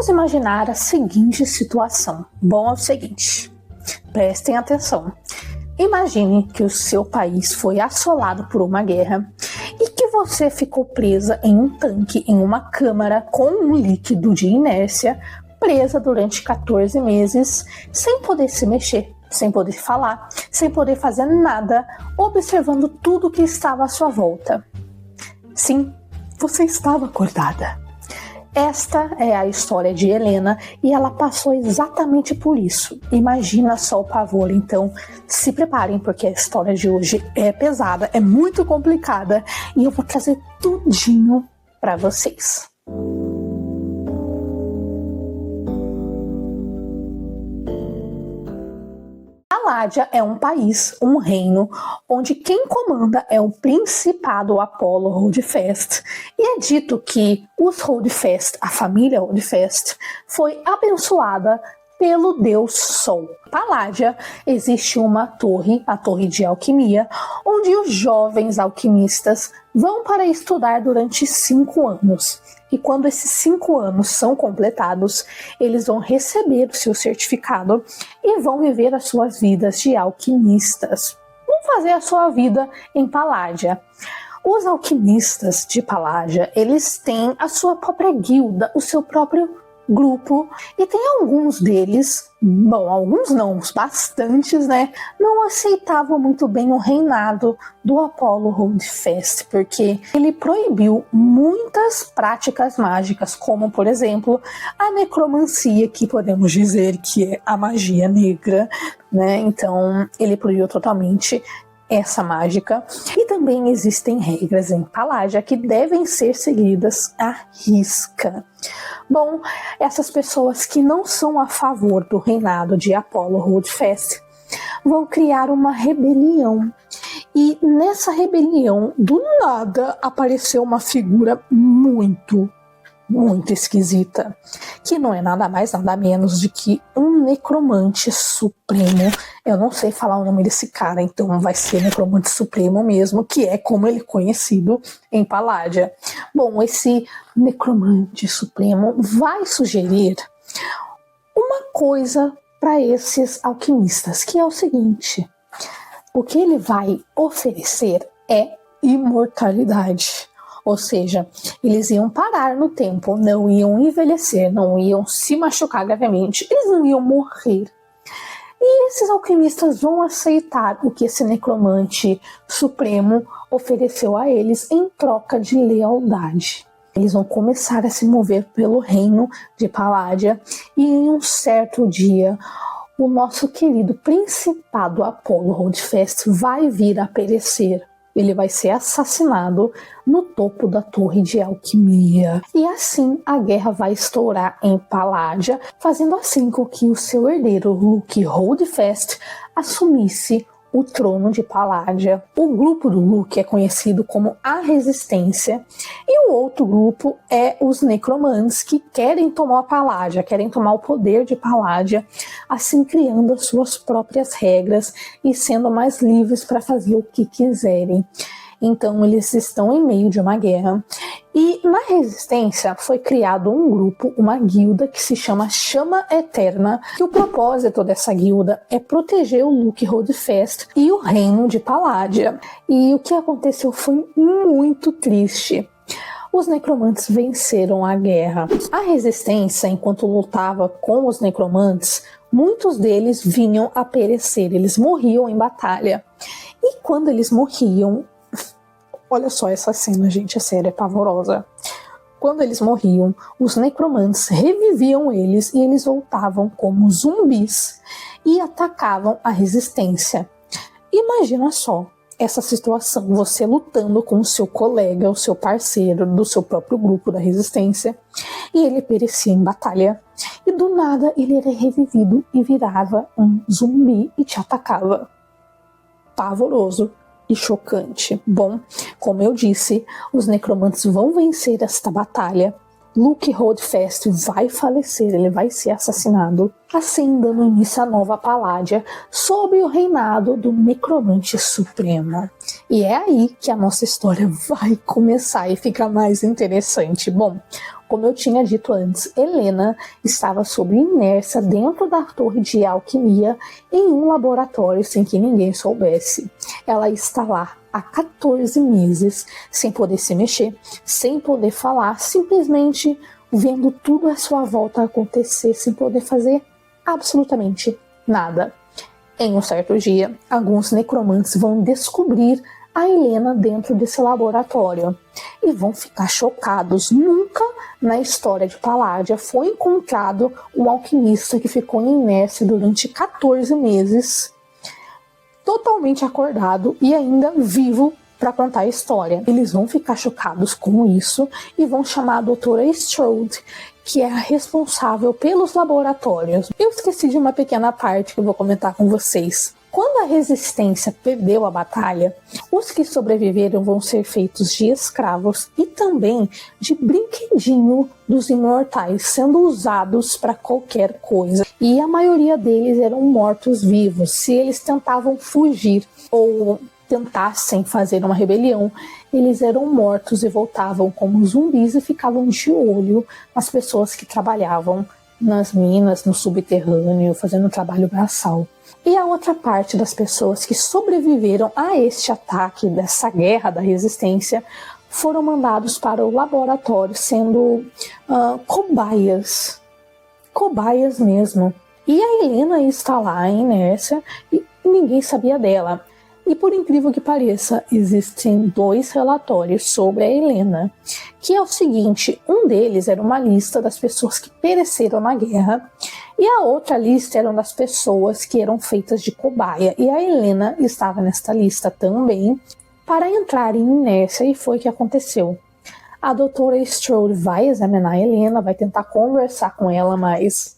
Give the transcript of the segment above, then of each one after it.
Vamos imaginar a seguinte situação. Bom, é o seguinte, prestem atenção. Imagine que o seu país foi assolado por uma guerra e que você ficou presa em um tanque, em uma câmara com um líquido de inércia, presa durante 14 meses, sem poder se mexer, sem poder falar, sem poder fazer nada, observando tudo que estava à sua volta. Sim, você estava acordada. Esta é a história de Helena e ela passou exatamente por isso. Imagina só o pavor, então se preparem porque a história de hoje é pesada, é muito complicada e eu vou trazer tudinho para vocês. Paládia é um país, um reino, onde quem comanda é o Principado Apolo Holdfast. E é dito que os Holdfast, a família Holdfast, foi abençoada pelo deus Sol. Paládia existe uma torre, a Torre de Alquimia, onde os jovens alquimistas vão para estudar durante 5 anos. E quando esses 5 anos são completados, eles vão receber o seu certificado e vão viver as suas vidas de alquimistas. Vão fazer a sua vida em Paládia. Os alquimistas de Paládia, eles têm a sua própria guilda, o seu próprio grupo, e tem alguns deles, bom, alguns não, bastantes, né, não aceitavam muito bem o reinado do Apolo Holdfast, porque ele proibiu muitas práticas mágicas, como, por exemplo, a necromancia, que podemos dizer que é a magia negra, né, então ele proibiu totalmente essa mágica. E também existem regras em Paládia que devem ser seguidas à risca. Bom, essas pessoas que não são a favor do reinado de Apolo Holdfast vão criar uma rebelião. E nessa rebelião, do nada, apareceu uma figura muito esquisita, que não é nada mais, nada menos de que um necromante supremo. Eu não sei falar o nome desse cara, então vai ser necromante supremo mesmo, que é como ele é conhecido em Paládia. Bom, esse necromante supremo vai sugerir uma coisa para esses alquimistas, que é o seguinte: o que ele vai oferecer é imortalidade. Ou seja, eles iam parar no tempo, não iam envelhecer, não iam se machucar gravemente, eles não iam morrer. E esses alquimistas vão aceitar o que esse necromante supremo ofereceu a eles em troca de lealdade. Eles vão começar a se mover pelo reino de Paládia e em um certo dia o nosso querido Principado Apolo Holdfast vai vir a perecer. Ele vai ser assassinado no topo da Torre de Alquimia. E assim a guerra vai estourar em Paládia, fazendo assim com que o seu herdeiro Luke Holdfast assumisse o trono de Paládia. O grupo do Luke é conhecido como a Resistência, e o outro grupo é os Necromantes, que querem tomar a Paládia, querem tomar o poder de Paládia, assim criando as suas próprias regras e sendo mais livres para fazer o que quiserem. Então eles estão em meio de uma guerra. E na Resistência foi criado um grupo, uma guilda que se chama Chama Eterna, que o propósito dessa guilda é proteger o Luke Holdfast e o reino de Paládia. E o que aconteceu foi muito triste. Os necromantes venceram a guerra. A Resistência, enquanto lutava com os necromantes, muitos deles vinham a perecer, eles morriam em batalha. E quando eles morriam, olha só essa cena, gente, é sério, é pavorosa. Quando eles morriam, os necromantes reviviam eles e eles voltavam como zumbis e atacavam a Resistência. Imagina só essa situação, você lutando com o seu colega, o seu parceiro do seu próprio grupo da Resistência, e ele perecia em batalha. E do nada ele era revivido e virava um zumbi e te atacava. Pavoroso e chocante. Bom, como eu disse, os necromantes vão vencer esta batalha Luke Holdfast vai falecer, ele vai ser assassinado, assim dando início à nova Paládia sob o reinado do Necromante Supremo. E é aí que a nossa história vai começar e ficar mais interessante. Bom, como eu tinha dito antes, Helena estava sob inércia dentro da torre de alquimia em um laboratório sem que ninguém soubesse. Ela está lá há 14 meses, sem poder se mexer, sem poder falar, simplesmente vendo tudo à sua volta acontecer, sem poder fazer absolutamente nada. Em um certo dia, alguns necromantes vão descobrir a Helena dentro desse laboratório e vão ficar chocados. Nunca na história de Paládia foi encontrado um alquimista que ficou em inércia durante 14 meses, totalmente acordado e ainda vivo para contar a história. Eles vão ficar chocados com isso e vão chamar a doutora Strode, que é a responsável pelos laboratórios. Eu esqueci de uma pequena parte que eu vou comentar com vocês. Quando a resistência perdeu a batalha, os que sobreviveram vão ser feitos de escravos e também de brinquedinho dos imortais, sendo usados para qualquer coisa. E a maioria deles eram mortos-vivos. Se eles tentavam fugir ou tentassem fazer uma rebelião, eles eram mortos e voltavam como zumbis e ficavam de olho nas pessoas que trabalhavam nas minas, no subterrâneo, fazendo trabalho braçal. E a outra parte das pessoas que sobreviveram a este ataque, dessa guerra da resistência, foram mandados para o laboratório sendo cobaias. Cobaias mesmo. E a Helena está lá em inércia e ninguém sabia dela. E por incrível que pareça, existem 2 relatórios sobre a Helena, que é o seguinte: um deles era uma lista das pessoas que pereceram na guerra, e a outra lista eram das pessoas que eram feitas de cobaia, e a Helena estava nesta lista também, para entrar em inércia, e foi o que aconteceu. A doutora Strode vai examinar a Helena, vai tentar conversar com ela, mas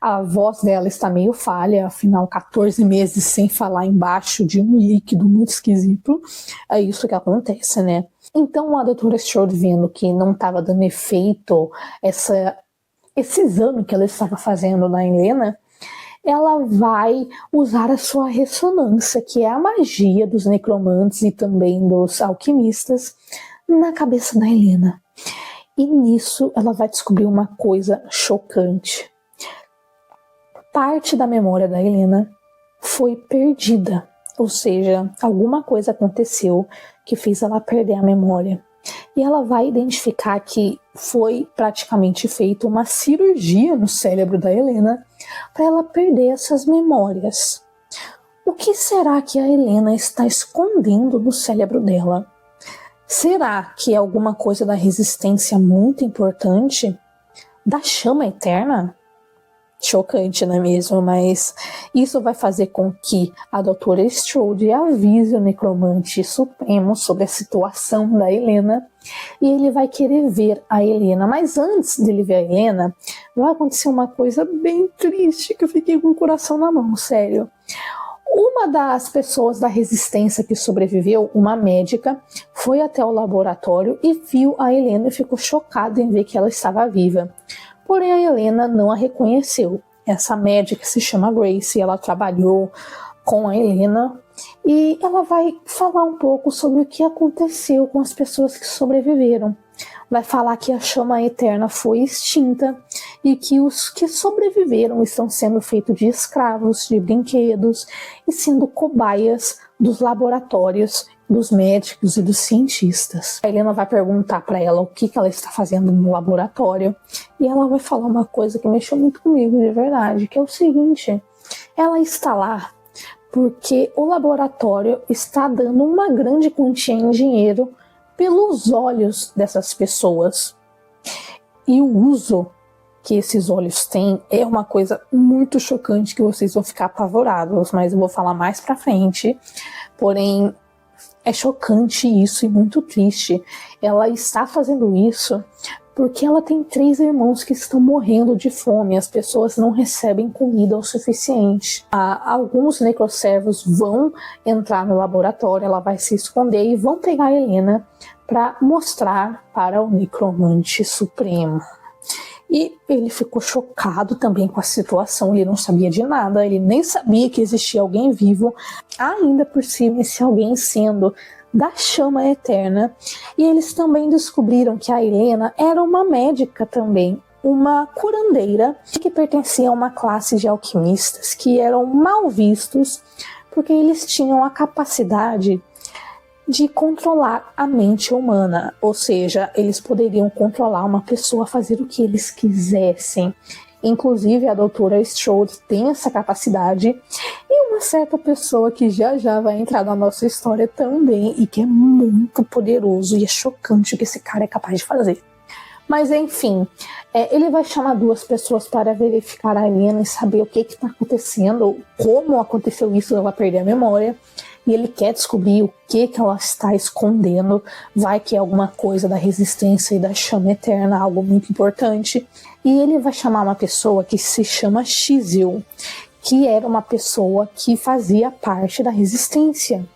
a voz dela está meio falha, afinal 14 meses sem falar embaixo de um líquido muito esquisito. É isso que acontece, né? Então a doutora Strode, vendo que não estava dando efeito esse exame que ela estava fazendo na Helena, ela vai usar a sua ressonância, que é a magia dos necromantes e também dos alquimistas, na cabeça da Helena. E nisso ela vai descobrir uma coisa chocante. Parte da memória da Helena foi perdida, ou seja, alguma coisa aconteceu que fez ela perder a memória. E ela vai identificar que foi praticamente feita uma cirurgia no cérebro da Helena para ela perder essas memórias. O que será que a Helena está escondendo no cérebro dela? Será que é alguma coisa da resistência muito importante? Da chama eterna? Chocante, não é mesmo? Mas isso vai fazer com que a doutora Strode avise o necromante supremo sobre a situação da Helena e ele vai querer ver a Helena. Mas antes dele ver a Helena, vai acontecer uma coisa bem triste que eu fiquei com o coração na mão, sério. Uma das pessoas da resistência que sobreviveu, uma médica, foi até o laboratório e viu a Helena e ficou chocada em ver que ela estava viva. Porém, a Helena não a reconheceu. Essa médica se chama Grace, ela trabalhou com a Helena e ela vai falar um pouco sobre o que aconteceu com as pessoas que sobreviveram. Vai falar que a chama eterna foi extinta e que os que sobreviveram estão sendo feitos de escravos, de brinquedos e sendo cobaias dos laboratórios, dos médicos e dos cientistas. A Helena vai perguntar para ela o que ela está fazendo no laboratório e ela vai falar uma coisa que mexeu muito comigo de verdade, que é o seguinte: ela está lá porque o laboratório está dando uma grande quantia em dinheiro pelos olhos dessas pessoas. E o uso que esses olhos têm é uma coisa muito chocante que vocês vão ficar apavorados, mas eu vou falar mais pra frente. Porém, é chocante isso e muito triste. Ela está fazendo isso porque ela tem 3 irmãos que estão morrendo de fome. As pessoas não recebem comida o suficiente. Alguns necroservos vão entrar no laboratório, ela vai se esconder e vão pegar a Helena para mostrar para o Necromante Supremo. E ele ficou chocado também com a situação, ele não sabia de nada, ele nem sabia que existia alguém vivo, ainda por cima esse alguém sendo da chama eterna. E eles também descobriram que a Helena era uma médica também, uma curandeira, que pertencia a uma classe de alquimistas que eram mal vistos, porque eles tinham a capacidade de controlar a mente humana, ou seja, eles poderiam controlar uma pessoa a fazer o que eles quisessem. Inclusive a doutora Strode tem essa capacidade, e uma certa pessoa que já vai entrar na nossa história também, e que é muito poderoso, e é chocante o que esse cara é capaz de fazer. Mas enfim, ele vai chamar 2 pessoas para verificar a Helena e saber o que está acontecendo, como aconteceu isso, ela perder a memória. E ele quer descobrir o que ela está escondendo, vai que é alguma coisa da resistência e da chama eterna, algo muito importante. E ele vai chamar uma pessoa que se chama Xizil, que era uma pessoa que fazia parte da resistência,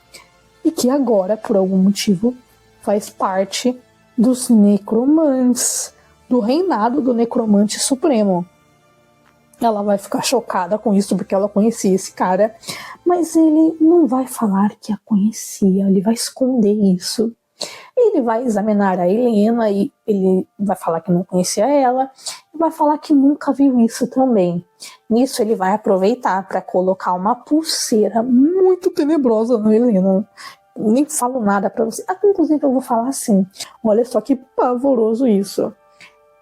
e que agora, por algum motivo, faz parte dos necromantes, do reinado do Necromante Supremo. Ela vai ficar chocada com isso porque ela conhecia esse cara, mas ele não vai falar que a conhecia, ele vai esconder isso. Ele vai examinar a Helena e ele vai falar que não conhecia ela, e vai falar que nunca viu isso também. Nisso ele vai aproveitar para colocar uma pulseira muito tenebrosa na Helena. Nem falo nada para você. Inclusive eu vou falar assim, olha só que pavoroso isso.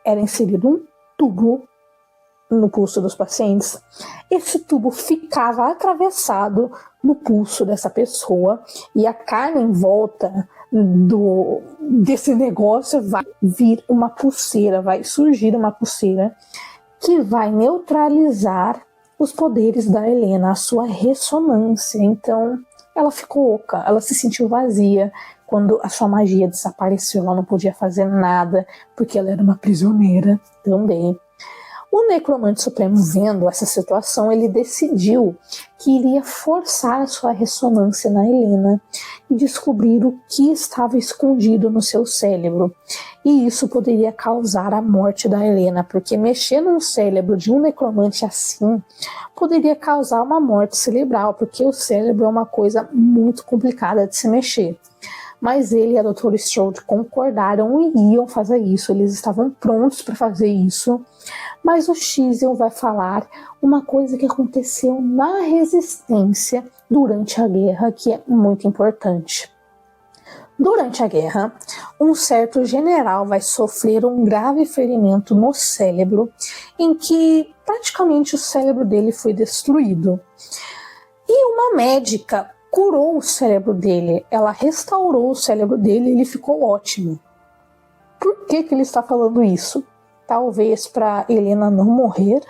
Era inserido um tubo no pulso dos pacientes. Esse tubo ficava atravessado no pulso dessa pessoa, e a carne em volta desse negócio vai vir uma pulseira, vai surgir uma pulseira que vai neutralizar os poderes da Helena, a sua ressonância. Então ela ficou oca, ela se sentiu vazia. Quando a sua magia desapareceu, ela não podia fazer nada, porque ela era uma prisioneira também. O Necromante Supremo, vendo essa situação, ele decidiu que iria forçar a sua ressonância na Helena e descobrir o que estava escondido no seu cérebro. E isso poderia causar a morte da Helena, porque mexer no cérebro de um necromante assim poderia causar uma morte cerebral, porque o cérebro é uma coisa muito complicada de se mexer. Mas ele e a doutora Strode concordaram e iam fazer isso, eles estavam prontos para fazer isso. Mas o Xizil vai falar uma coisa que aconteceu na resistência durante a guerra, que é muito importante. Durante a guerra, um certo general vai sofrer um grave ferimento no cérebro, em que praticamente o cérebro dele foi destruído. E uma médica curou o cérebro dele, ela restaurou o cérebro dele e ele ficou ótimo. Por que ele está falando isso? Talvez para Helena não morrer,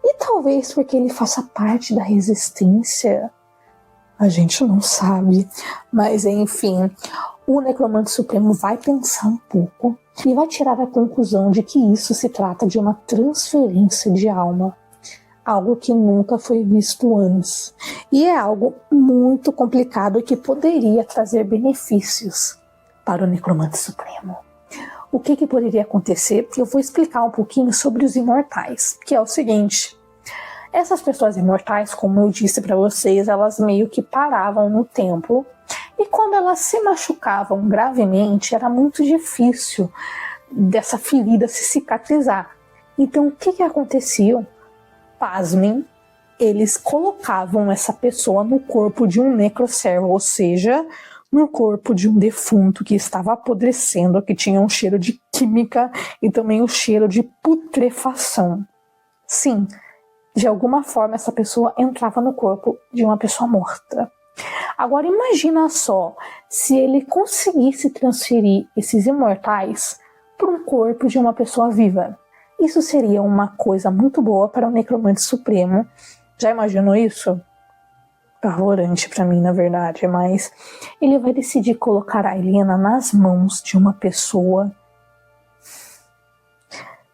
e talvez porque ele faça parte da resistência. A gente não sabe, mas enfim, o Necromante Supremo vai pensar um pouco e vai tirar a conclusão de que isso se trata de uma transferência de alma, algo que nunca foi visto antes, e é algo muito complicado que poderia trazer benefícios para o Necromante Supremo. O que poderia acontecer? Eu vou explicar um pouquinho sobre os imortais, que é o seguinte: essas pessoas imortais, como eu disse para vocês, elas meio que paravam no tempo, e quando elas se machucavam gravemente, era muito difícil dessa ferida se cicatrizar. Então o que acontecia? Pasmem, eles colocavam essa pessoa no corpo de um necroservo, ou seja, no corpo de um defunto que estava apodrecendo, que tinha um cheiro de química e também um cheiro de putrefação. Sim, de alguma forma essa pessoa entrava no corpo de uma pessoa morta. Agora imagina só, se ele conseguisse transferir esses imortais para um corpo de uma pessoa viva. Isso seria uma coisa muito boa para o Necromante Supremo. Já imaginou isso? Apavorante para mim, na verdade, mas ele vai decidir colocar a Helena nas mãos de uma pessoa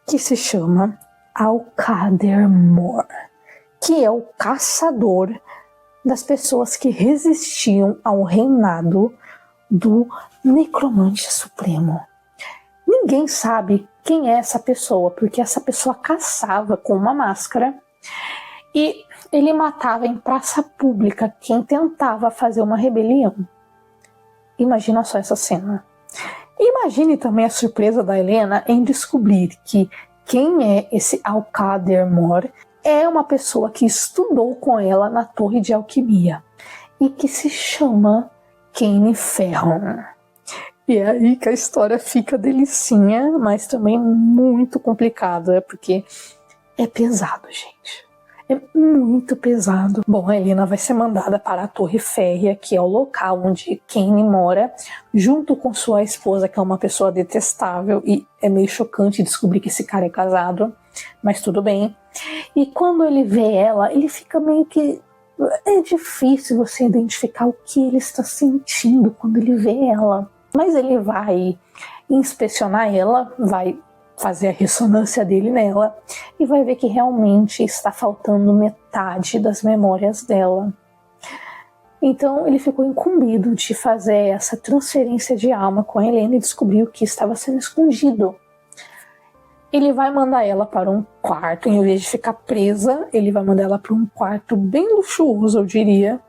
que se chama Alcader Mor, que é o caçador das pessoas que resistiam ao reinado do necromante supremo. Ninguém sabe quem é essa pessoa, porque essa pessoa caçava com uma máscara e ele matava em praça pública quem tentava fazer uma rebelião. Imagina só essa cena. Imagine também a surpresa da Helena em descobrir que quem é esse Alcader Mor é uma pessoa que estudou com ela na Torre de Alquimia e que se chama Kane Ferron. E é aí que a história fica delicinha, mas também muito complicada, porque é pesado, gente. É muito pesado. Bom, a Helena vai ser mandada para a Torre Férrea, que é o local onde Kane mora, junto com sua esposa, que é uma pessoa detestável, e é meio chocante descobrir que esse cara é casado, mas tudo bem. E quando ele vê ela, ele fica meio que... É difícil você identificar o que ele está sentindo quando ele vê ela. Mas ele vai inspecionar ela, vai fazer a ressonância dele nela e vai ver que realmente está faltando metade das memórias dela. Então ele ficou incumbido de fazer essa transferência de alma com a Helena e descobriu que estava sendo escondido. Ele vai mandar ela para um quarto, em vez de ficar presa, ele vai mandar ela para um quarto bem luxuoso, eu diria.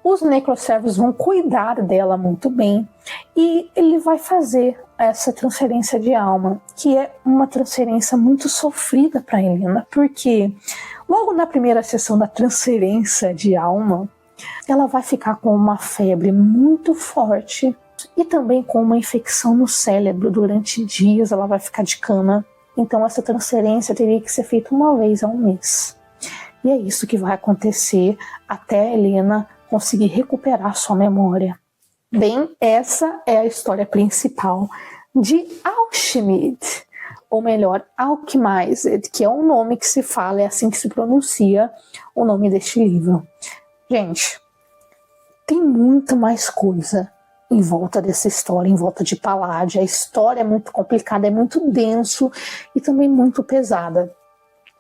Os necroservos vão cuidar dela muito bem e ele vai fazer essa transferência de alma, que é uma transferência muito sofrida para Helena, porque logo na primeira sessão da transferência de alma, ela vai ficar com uma febre muito forte e também com uma infecção no cérebro. Durante dias ela vai ficar de cama, então essa transferência teria que ser feita uma vez ao mês. E é isso que vai acontecer até a Helena conseguir recuperar sua memória. Bem, essa é a história principal de Alchemid, ou melhor, Alchemized, que é o nome que se fala, é assim que se pronuncia o nome deste livro. Gente, tem muito mais coisa em volta dessa história, em volta de Palladia. A história é muito complicada, é muito denso e também muito pesada.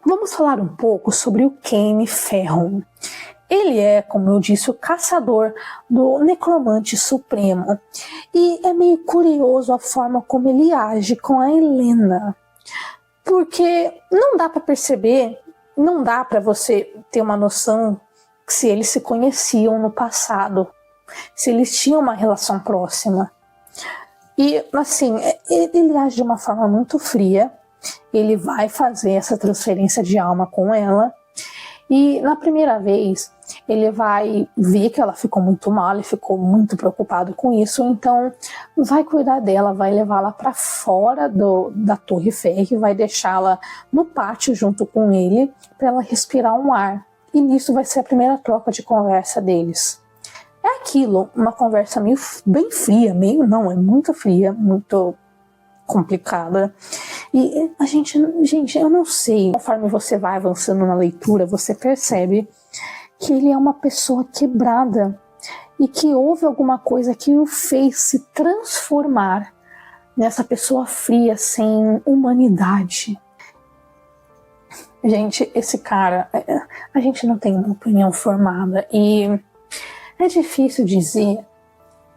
Vamos falar um pouco sobre o Kane Ferron. Ele é, como eu disse, o caçador do necromante supremo. E é meio curioso a forma como ele age com a Helena. Porque não dá para perceber, não dá para você ter uma noção se eles se conheciam no passado, se eles tinham uma relação próxima. E, assim, ele age de uma forma muito fria. Ele vai fazer essa transferência de alma com ela. E na primeira vez, ele vai ver que ela ficou muito mal, ele ficou muito preocupado com isso, então vai cuidar dela, vai levá-la para fora da Torre Férrea, vai deixá-la no pátio junto com ele, para ela respirar um ar. E nisso vai ser a primeira troca de conversa deles. É aquilo, uma conversa meio bem fria, meio não, é muito fria, muito complicada. E a gente, eu não sei, conforme você vai avançando na leitura, você percebe que ele é uma pessoa quebrada e que houve alguma coisa que o fez se transformar nessa pessoa fria, sem humanidade. Gente, esse cara, a gente não tem uma opinião formada e é difícil dizer.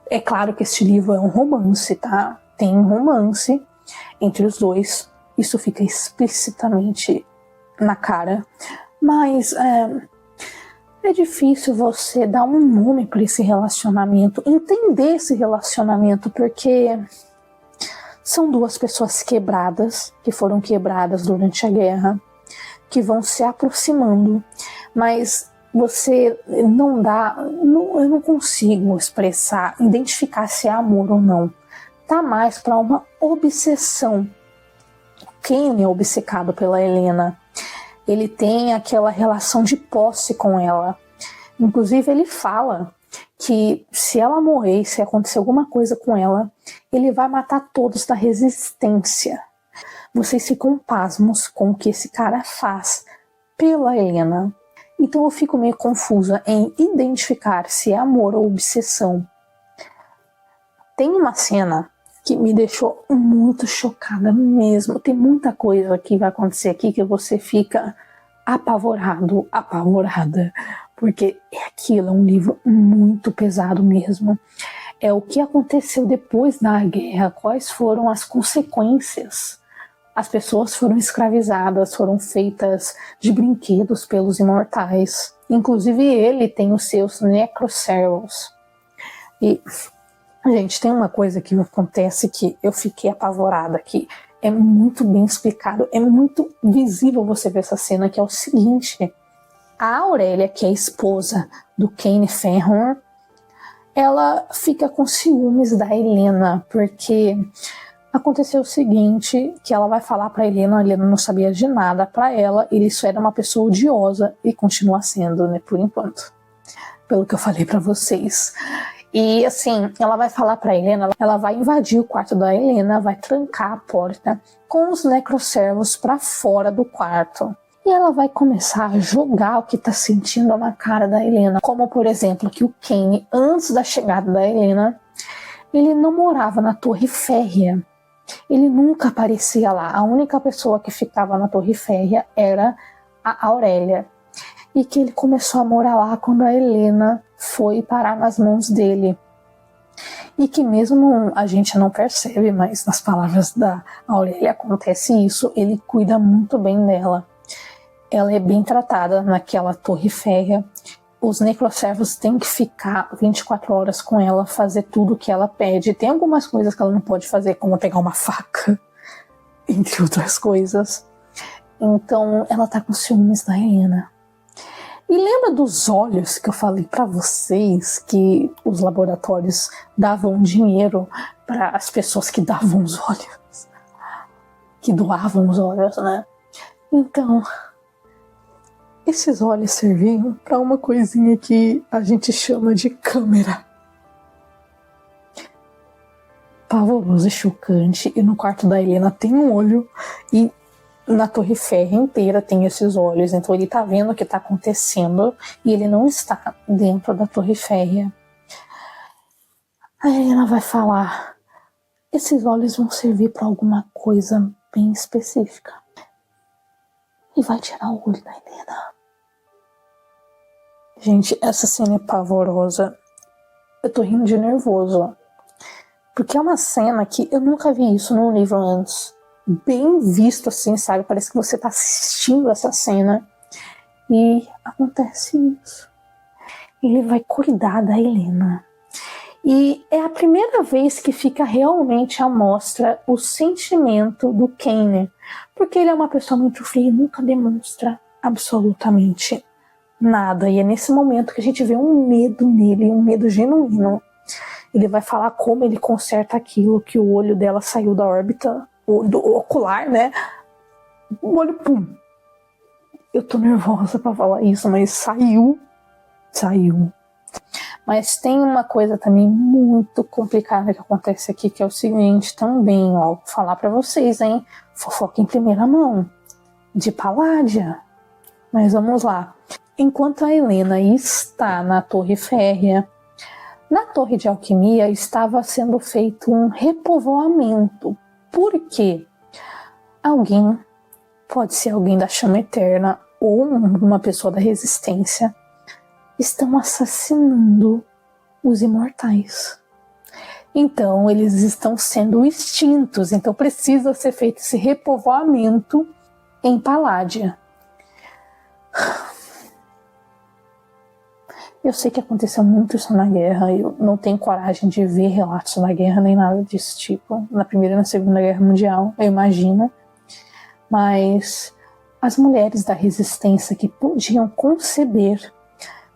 É claro que este livro é um romance, tá? Tem um romance entre os dois, isso fica explicitamente na cara, mas é difícil você dar um nome para esse relacionamento, entender esse relacionamento, porque são duas pessoas quebradas, que foram quebradas durante a guerra, que vão se aproximando, mas você não dá, eu não consigo expressar, identificar se é amor ou não. Tá mais para uma obsessão. Quem é obcecado pela Helena? Ele tem aquela relação de posse com ela. Inclusive ele fala que se ela morrer, se acontecer alguma coisa com ela, ele vai matar todos da resistência. Vocês ficam pasmos com o que esse cara faz pela Helena. Então eu fico meio confusa em identificar se é amor ou obsessão. Tem uma cena que me deixou muito chocada mesmo. Tem muita coisa que vai acontecer aqui que você fica apavorado, apavorada. Porque é aquilo, é um livro muito pesado mesmo. é o que aconteceu depois da guerra, quais foram as consequências. As pessoas foram escravizadas, foram feitas de brinquedos pelos imortais. Inclusive ele tem os seus necroservos. E, gente, tem uma coisa que acontece que eu fiquei apavorada aqui. É muito bem explicado, é muito visível você ver essa cena, que é o seguinte. A Aurélia, que é a esposa do Kane Fenrir, ela fica com ciúmes da Helena, porque aconteceu o seguinte, que ela vai falar pra Helena, a Helena não sabia de nada pra ela, ele só era uma pessoa odiosa, e continua sendo, né, por enquanto, pelo que eu falei pra vocês. E assim, ela vai falar pra Helena, ela vai invadir o quarto da Helena, vai trancar a porta com os necroservos pra fora do quarto. E ela vai começar a jogar o que tá sentindo na cara da Helena. Como, por exemplo, que o Kane, antes da chegada da Helena, ele não morava na Torre Férrea. Ele nunca aparecia lá. A única pessoa que ficava na Torre Férrea era a Aurélia. E que ele começou a morar lá quando a Helena foi parar nas mãos dele. E que mesmo a gente não percebe, mas nas palavras da Aurélia acontece isso, ele cuida muito bem dela. Ela é bem tratada naquela Torre Férrea. Os necroservos têm que ficar 24 horas com ela, fazer tudo que ela pede. Tem algumas coisas que ela não pode fazer, como pegar uma faca, entre outras coisas. Então, ela tá com ciúmes da Helena. E lembra dos olhos que eu falei pra vocês, que os laboratórios davam dinheiro para as pessoas que davam os olhos? Que doavam os olhos, né? Então, esses olhos serviam para uma coisinha que a gente chama de câmera. Pavoroso e chocante. E no quarto da Helena tem um olho. E na Torre Férrea inteira tem esses olhos. Então ele tá vendo o que tá acontecendo. E ele não está dentro da Torre Férrea. A Helena vai falar: esses olhos vão servir para alguma coisa bem específica. E vai tirar o olho da Helena. Gente, essa cena é pavorosa. Eu tô rindo de nervoso. Porque é uma cena que eu nunca vi isso num livro antes. Bem visto assim, sabe? Parece que você tá assistindo essa cena. E acontece isso. Ele vai cuidar da Helena. E é a primeira vez que fica realmente à mostra o sentimento do Kane. Porque ele é uma pessoa muito fria e nunca demonstra absolutamente nada. E é nesse momento que a gente vê um medo nele, um medo genuíno. Ele vai falar como ele conserta aquilo, que o olho dela saiu da órbita, do ocular, né? O olho, pum. Eu tô nervosa pra falar isso, mas saiu. Mas tem uma coisa também muito complicada que acontece aqui, que é o seguinte também, ó. Vou falar pra vocês, hein? Fofoca em primeira mão. De Paládia. Mas vamos lá. Enquanto a Helena está na Torre Férrea, na Torre de Alquimia estava sendo feito um repovoamento. Por quê? Alguém, pode ser alguém da Chama Eterna ou uma pessoa da Resistência, estão assassinando os imortais. Então eles estão sendo extintos. Então precisa ser feito esse repovoamento em Paládia. Eu sei que aconteceu muito isso na guerra, eu não tenho coragem de ver relatos da guerra nem nada desse tipo, na Primeira e na Segunda Guerra Mundial, eu imagino, mas as mulheres da resistência que podiam conceber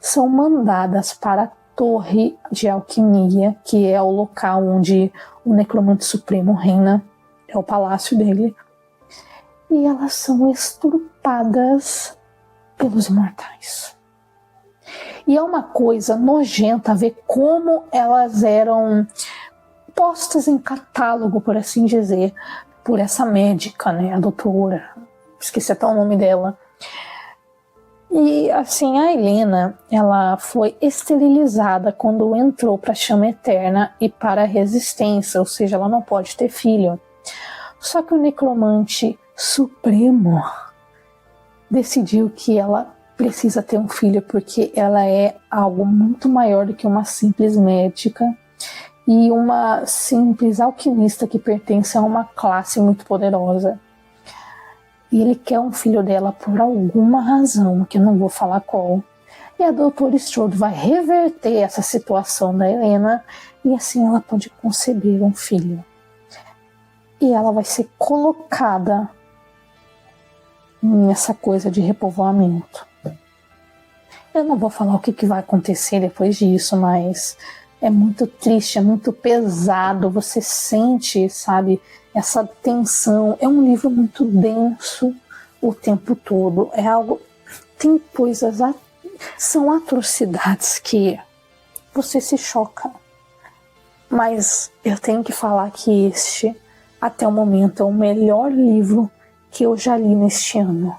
são mandadas para a Torre de Alquimia, que é o local onde o Necromante Supremo reina, é o palácio dele, e elas são estrupadas pelos imortais. E é uma coisa nojenta ver como elas eram postas em catálogo, por assim dizer, por essa médica, né, a doutora, esqueci até o nome dela. E assim, a Helena, ela foi esterilizada quando entrou para a Chama Eterna e para a Resistência, ou seja, ela não pode ter filho. Só que o Necromante Supremo decidiu que ela precisa ter um filho porque ela é algo muito maior do que uma simples médica e uma simples alquimista que pertence a uma classe muito poderosa. E ele quer um filho dela por alguma razão, que eu não vou falar qual. E a doutora Strode vai reverter essa situação da Helena e assim ela pode conceber um filho. E ela vai ser colocada nessa coisa de repovoamento. Eu não vou falar o que vai acontecer depois disso, mas é muito triste, é muito pesado. Você sente, sabe, essa tensão. É um livro muito denso o tempo todo. É algo... Tem coisas... São atrocidades que você se choca. Mas eu tenho que falar que este, até o momento, é o melhor livro que eu já li neste ano.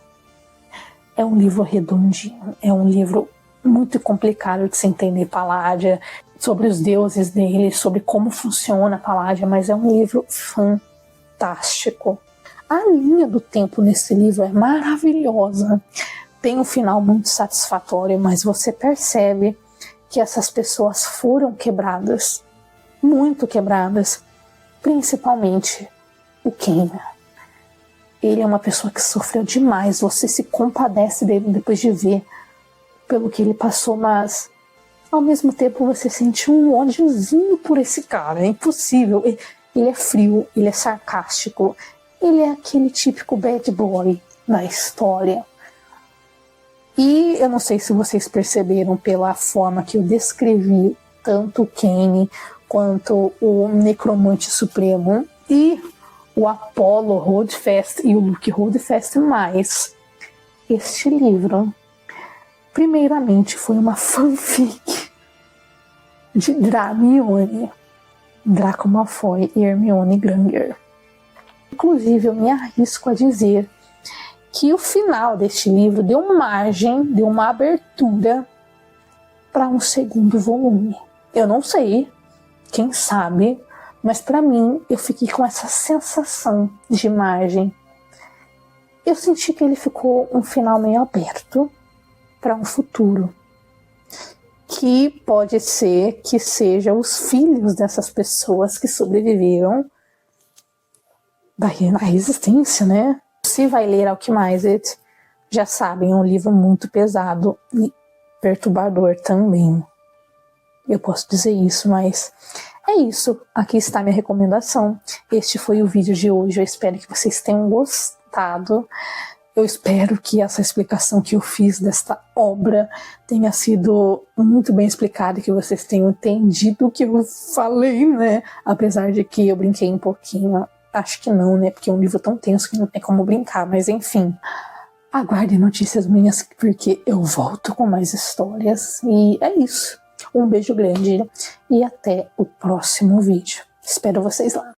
É um livro redondinho, é um livro muito complicado de se entender Palladia, sobre os deuses dele, sobre como funciona a Palladia, mas é um livro fantástico. A linha do tempo nesse livro é maravilhosa. Tem um final muito satisfatório, mas você percebe que essas pessoas foram quebradas, muito quebradas, principalmente o Ken. Ele é uma pessoa que sofreu demais, você se compadece dele depois de ver pelo que ele passou, mas ao mesmo tempo você sente um ódiozinho por esse cara, é impossível. Ele é frio, ele é sarcástico, ele é aquele típico bad boy da história. E eu não sei se vocês perceberam pela forma que eu descrevi tanto o Kane quanto o Necromante Supremo e o Apollo Holdfast e o Luke Holdfast, mas este livro primeiramente foi uma fanfic de Hermione, Draco Malfoy e Hermione Granger. Inclusive eu me arrisco a dizer que o final deste livro deu margem, deu uma abertura para um segundo volume. Eu não sei, quem sabe, mas para mim eu fiquei com essa sensação de margem. Eu senti que ele ficou um final meio aberto para um futuro, que pode ser que seja os filhos dessas pessoas que sobreviveram da resistência, né? Se vai ler Alchemized, já sabem, é um livro muito pesado e perturbador também. Eu posso dizer isso, mas é isso. Aqui está a minha recomendação. Este foi o vídeo de hoje. Eu espero que vocês tenham gostado. Eu espero que essa explicação que eu fiz desta obra tenha sido muito bem explicada, que vocês tenham entendido o que eu falei, né? Apesar de que eu brinquei um pouquinho. Acho que não, né? Porque é um livro tão tenso que não tem como brincar. Mas enfim, aguardem notícias minhas, porque eu volto com mais histórias. E é isso. Um beijo grande e até o próximo vídeo. Espero vocês lá.